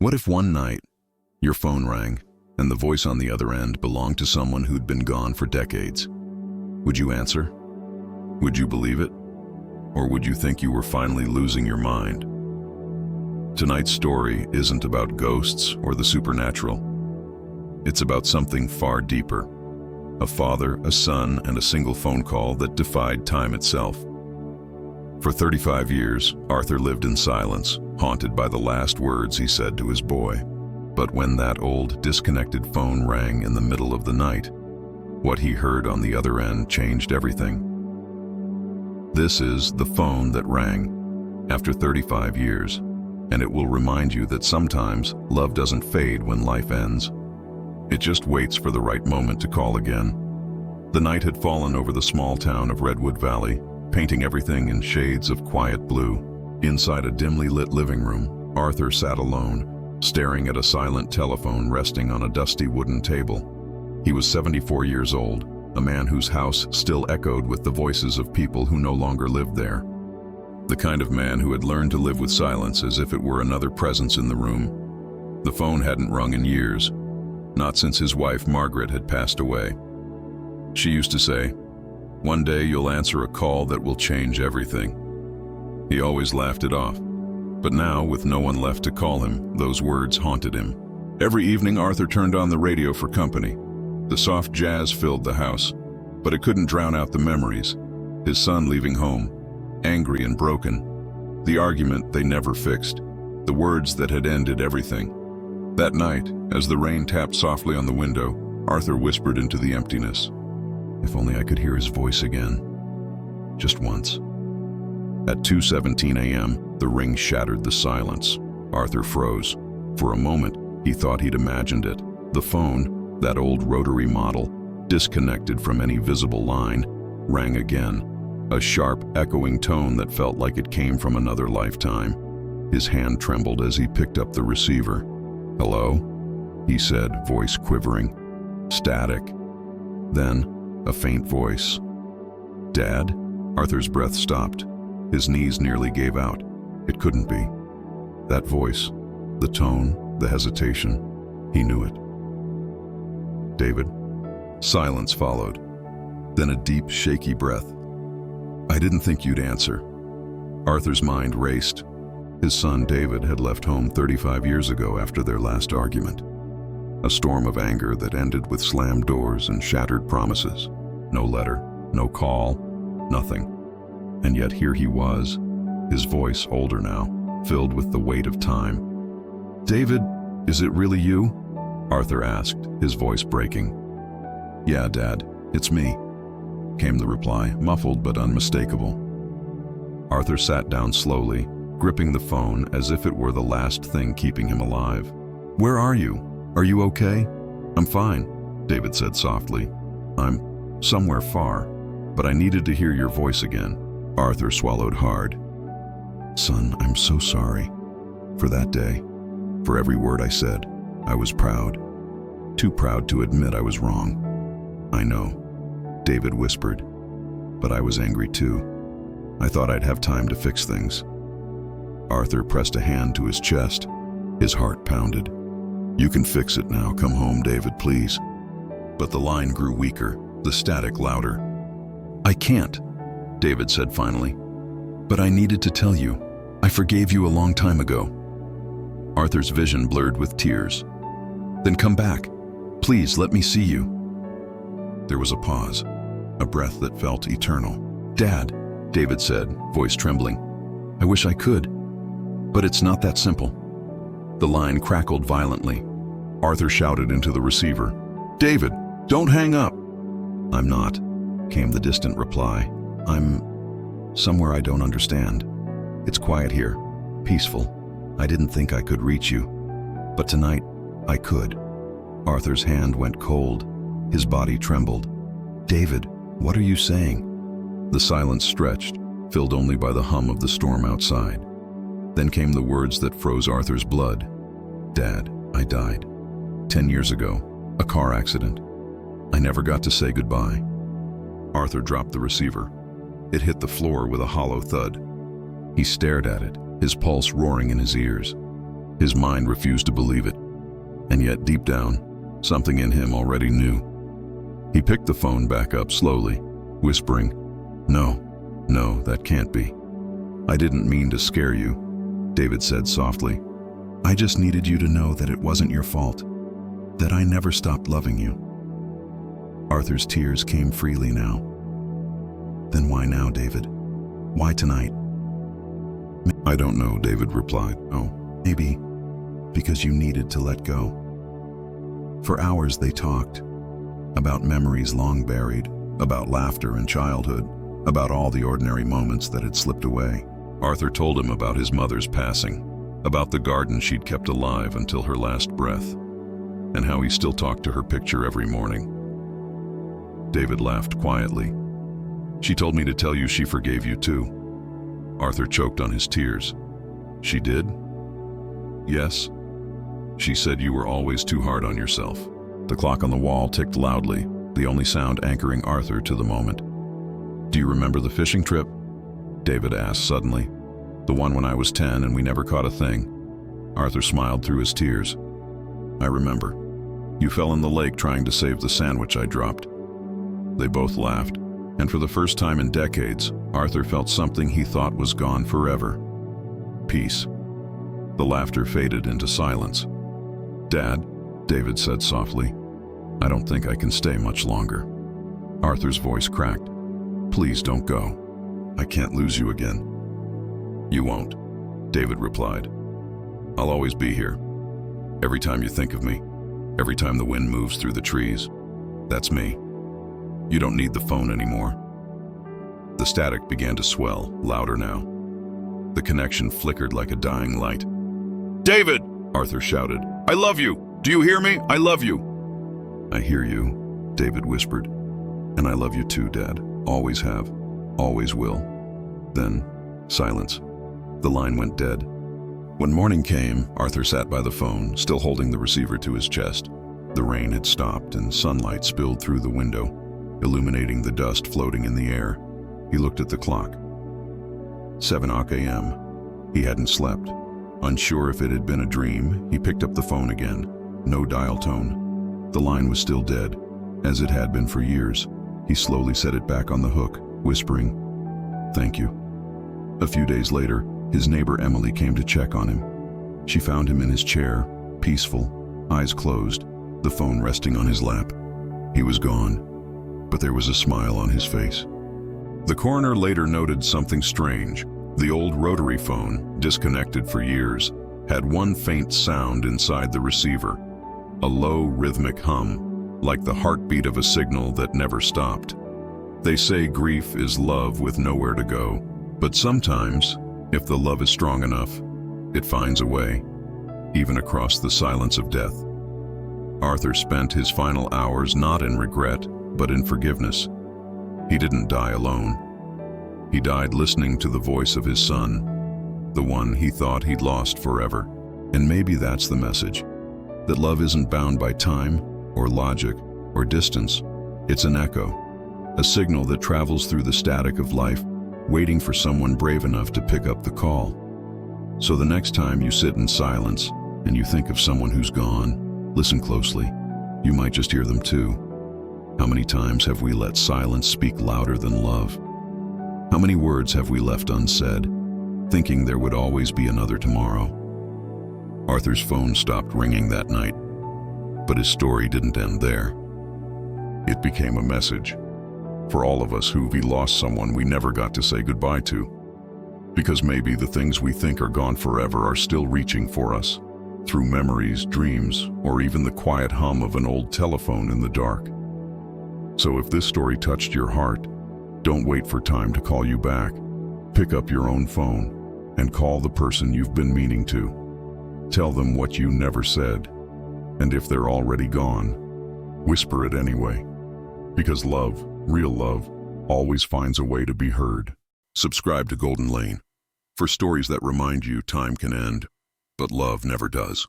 What if one night, your phone rang, and the voice on the other end belonged to someone who'd been gone for decades? Would you answer? Would you believe it? Or would you think you were finally losing your mind? Tonight's story isn't about ghosts or the supernatural. It's about something far deeper. A father, a son, and a single phone call that defied time itself. For 35 years, Arthur lived in silence, haunted by the last words he said to his boy. But when that old, disconnected phone rang in the middle of the night, what he heard on the other end changed everything. This is The Phone That Rang, after 35 years, and it will remind you that sometimes love doesn't fade when life ends. It just waits for the right moment to call again. The night had fallen over the small town of Redwood Valley, painting everything in shades of quiet blue. Inside a dimly lit living room, Arthur sat alone, staring at a silent telephone resting on a dusty wooden table. He was 74 years old, a man whose house still echoed with the voices of people who no longer lived there. The kind of man who had learned to live with silence as if it were another presence in the room. The phone hadn't rung in years, not since his wife Margaret had passed away. She used to say, "One day you'll answer a call that will change everything." He always laughed it off. But now, with no one left to call him, those words haunted him. Every evening, Arthur turned on the radio for company. The soft jazz filled the house, but it couldn't drown out the memories. His son leaving home, angry and broken. The argument they never fixed. The words that had ended everything. That night, as the rain tapped softly on the window, Arthur whispered into the emptiness. If only I could hear his voice again. Just once. At 2:17 a.m., the ring shattered the silence. Arthur froze. For a moment, he thought he'd imagined it. The phone, that old rotary model, disconnected from any visible line, rang again. A sharp, echoing tone that felt like it came from another lifetime. His hand trembled as he picked up the receiver. "Hello?" he said, voice quivering. Static. Then, a faint voice. "Dad?" Arthur's breath stopped. His knees nearly gave out. It couldn't be. That voice, the tone, the hesitation, he knew it. "David?" Silence followed. Then a deep, shaky breath. "I didn't think you'd answer." Arthur's mind raced. His son David had left home 35 years ago after their last argument. A storm of anger that ended with slammed doors and shattered promises. No letter, no call, nothing. And yet here he was, his voice older now, filled with the weight of time. "David, is it really you?" Arthur asked, his voice breaking. "Yeah, Dad, it's me," came the reply, muffled but unmistakable. Arthur sat down slowly, gripping the phone as if it were the last thing keeping him alive. "Where are you? Are you okay?" "I'm fine," David said softly. "I'm somewhere far, but I needed to hear your voice again." Arthur swallowed hard. "Son, I'm so sorry. For that day. For every word I said. I was proud. Too proud to admit I was wrong." "I know," David whispered. "But I was angry too. I thought I'd have time to fix things." Arthur pressed a hand to his chest. His heart pounded. "You can fix it now. Come home, David, please." But the line grew weaker, the static louder. "I can't," David said finally. "But I needed to tell you. I forgave you a long time ago." Arthur's vision blurred with tears. "Then come back. Please, let me see you." There was a pause, a breath that felt eternal. "Dad," David said, voice trembling. "I wish I could. But it's not that simple." The line crackled violently. Arthur shouted into the receiver, "David, don't hang up." "I'm not," came the distant reply. "I'm somewhere I don't understand. It's quiet here, peaceful. I didn't think I could reach you. But tonight, I could." Arthur's hand went cold. His body trembled. "David, what are you saying?" The silence stretched, filled only by the hum of the storm outside. Then came the words that froze Arthur's blood. "Dad, I died. 10 years ago. A car accident. I never got to say goodbye." Arthur dropped the receiver. It hit the floor with a hollow thud. He stared at it, his pulse roaring in his ears. His mind refused to believe it, and yet deep down, something in him already knew. He picked the phone back up slowly, whispering, No, that can't be. I didn't mean to scare you," David said softly. "I just needed you to know that it wasn't your fault, that I never stopped loving you." Arthur's tears came freely now. "Then why now, David? Why tonight?" "I don't know," David replied. "Oh, maybe because you needed to let go." For hours they talked, about memories long buried, about laughter and childhood, about all the ordinary moments that had slipped away. Arthur told him about his mother's passing, about the garden she'd kept alive until her last breath, and how he still talked to her picture every morning. David laughed quietly. "She told me to tell you she forgave you too." Arthur choked on his tears. "She did?" "Yes. She said you were always too hard on yourself." The clock on the wall ticked loudly, the only sound anchoring Arthur to the moment. "Do you remember the fishing trip?" David asked suddenly. "The one when I was 10 and we never caught a thing?" Arthur smiled through his tears. "I remember. You fell in the lake trying to save the sandwich I dropped." They both laughed, and for the first time in decades, Arthur felt something he thought was gone forever. Peace. The laughter faded into silence. "Dad," David said softly, "I don't think I can stay much longer." Arthur's voice cracked. "Please don't go. I can't lose you again." "You won't," David replied. "I'll always be here. Every time you think of me, every time the wind moves through the trees, that's me. You don't need the phone anymore." The static began to swell, louder now. The connection flickered like a dying light. "David!" Arthur shouted. "I love you! Do you hear me? I love you!" "I hear you," David whispered. "And I love you too, Dad. Always have. Always will." Then, silence. The line went dead. When morning came, Arthur sat by the phone, still holding the receiver to his chest. The rain had stopped and sunlight spilled through the window, illuminating the dust floating in the air. He looked at the clock. 7 a.m. He hadn't slept. Unsure if it had been a dream, he picked up the phone again. No dial tone. The line was still dead, as it had been for years. He slowly set it back on the hook, whispering, "Thank you." A few days later, his neighbor Emily came to check on him. She found him in his chair, peaceful, eyes closed, the phone resting on his lap. He was gone, but there was a smile on his face. The coroner later noted something strange. The old rotary phone, disconnected for years, had one faint sound inside the receiver, a low rhythmic hum, like the heartbeat of a signal that never stopped. They say grief is love with nowhere to go, but sometimes, if the love is strong enough, it finds a way, even across the silence of death. Arthur spent his final hours not in regret, but in forgiveness. He didn't die alone. He died listening to the voice of his son, the one he thought he'd lost forever. And maybe that's the message, that love isn't bound by time, or logic, or distance. It's an echo, a signal that travels through the static of life, waiting for someone brave enough to pick up the call. So the next time you sit in silence and you think of someone who's gone, listen closely. You might just hear them too. How many times have we let silence speak louder than love? How many words have we left unsaid, thinking there would always be another tomorrow? Arthur's phone stopped ringing that night, but his story didn't end there. It became a message for all of us who've lost someone we never got to say goodbye to. Because maybe the things we think are gone forever are still reaching for us, through memories, dreams, or even the quiet hum of an old telephone in the dark. So if this story touched your heart, don't wait for time to call you back. Pick up your own phone and call the person you've been meaning to. Tell them what you never said, and if they're already gone, whisper it anyway. Because love, real love, always finds a way to be heard. Subscribe to Golden Lane for stories that remind you time can end, but love never does.